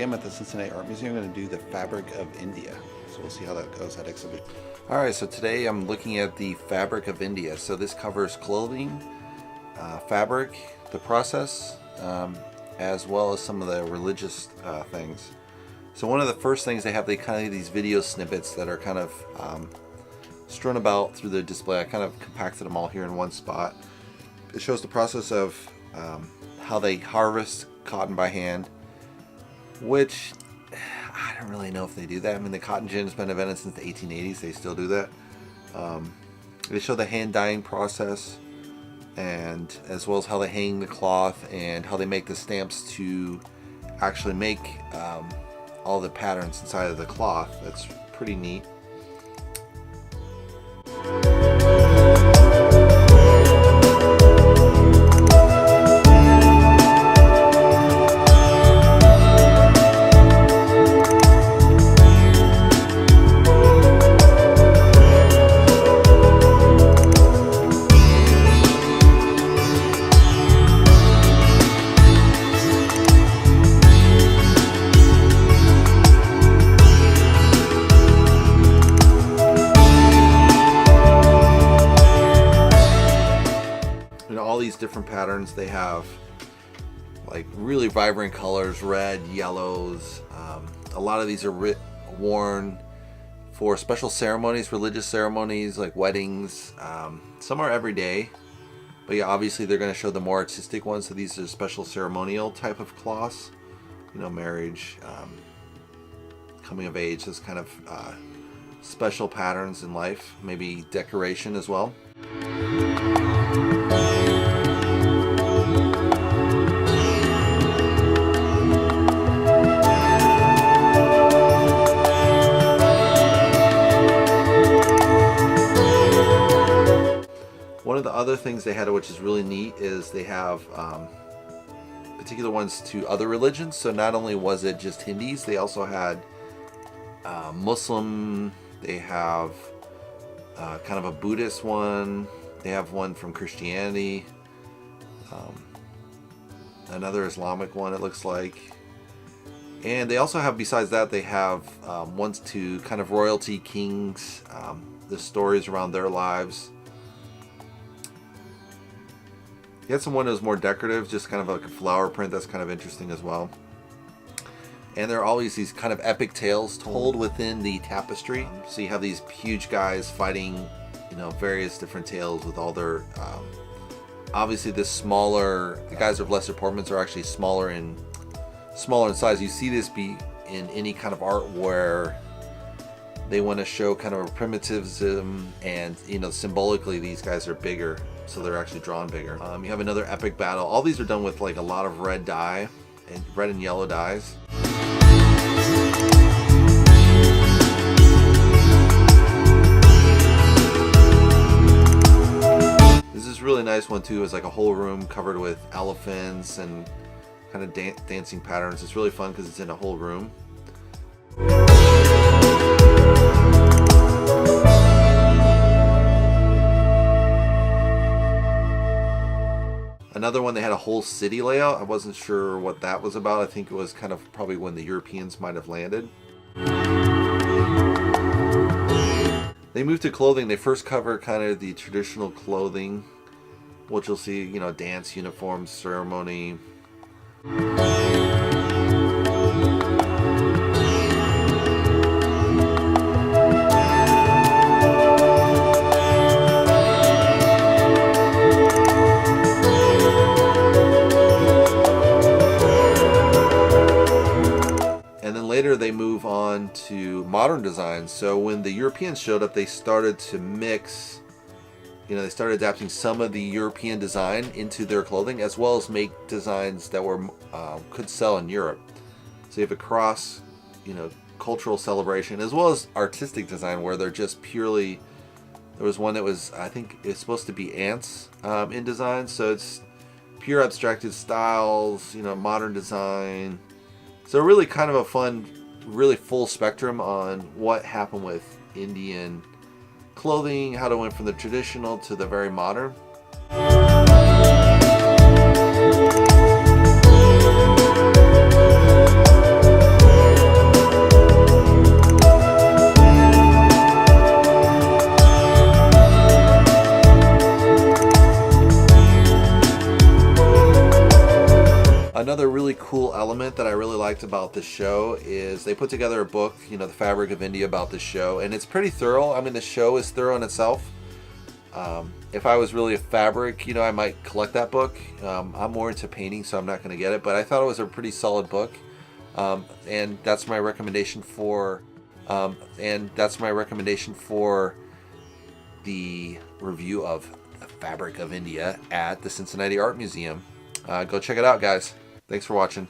today I'm at the Cincinnati Art Museum. I'm going to do the Fabric of India. So we'll see how that goes, that exhibition. Alright, so today I'm looking at the Fabric of India. So this covers clothing, fabric, the process, as well as some of the religious things. So one of the first things they have kind of these video snippets that are kind of strewn about through the display. I kind of compacted them all here in one spot. It shows the process of how they harvest cotton by hand, which I don't really know if they do that. I mean, the cotton gin has been invented since the 1880s. They still do that. They show the hand dyeing process, and as well as how they hang the cloth and how they make the stamps to actually make all the patterns inside of the cloth. That's pretty neat. All these different patterns. They have like really vibrant colors, red, yellows. A lot of these are worn for special ceremonies, religious ceremonies like weddings. Some are everyday, but yeah, obviously they're going to show the more artistic ones. So these are special ceremonial type of cloths, you know, marriage, coming of age, those kind of special patterns in life, maybe decoration as well. One of the other things they had, which is really neat, is they have particular ones to other religions. So not only was it just Hindus, they also had Muslim, they have kind of a Buddhist one, they have one from Christianity, another Islamic one it looks like. And they also have, besides that, they have ones to kind of royalty, kings, the stories around their lives. You had some one that was more decorative, just kind of like a flower print. That's kind of interesting as well. And there are always these kind of epic tales told within the tapestry. So you have these huge guys fighting, you know, various different tales with all their, obviously the guys of lesser importance are actually smaller in size. You see this be in any kind of art where they want to show kind of a primitivism, and, you know, symbolically these guys are bigger. So they're actually drawn bigger. You have another epic battle. All these are done with like a lot of red dye, and red and yellow dyes. This is a really nice one too. It's like a whole room covered with elephants and kind of dancing patterns. It's really fun because it's in a whole room. Another one, they had a whole city layout. I wasn't sure what that was about. I think it was kind of probably when the Europeans might have landed. They moved to clothing. They first covered kind of the traditional clothing, which you'll see, you know, dance uniforms, ceremony. Later they move on to modern design. So when the Europeans showed up, they started to mix, you know, they started adapting some of the European design into their clothing, as well as make designs that were could sell in Europe. So you have a cross, you know, cultural celebration as well as artistic design, where they're just purely, there was one that was, I think it's supposed to be ants in design, so it's pure abstracted styles, you know, modern design. So really kind of a fun, really full spectrum on what happened with Indian clothing, how it went from the traditional to the very modern. liked about this show is they put together a book, you know, The Fabric of India, about this show, and it's pretty thorough. I mean, the show is thorough in itself. If I was really a fabric, you know, I might collect that book. I'm more into painting, so I'm not going to get it, but I thought it was a pretty solid book. And that's my recommendation for the review of The Fabric of India at the Cincinnati Art Museum. Go check it out, guys. Thanks for watching.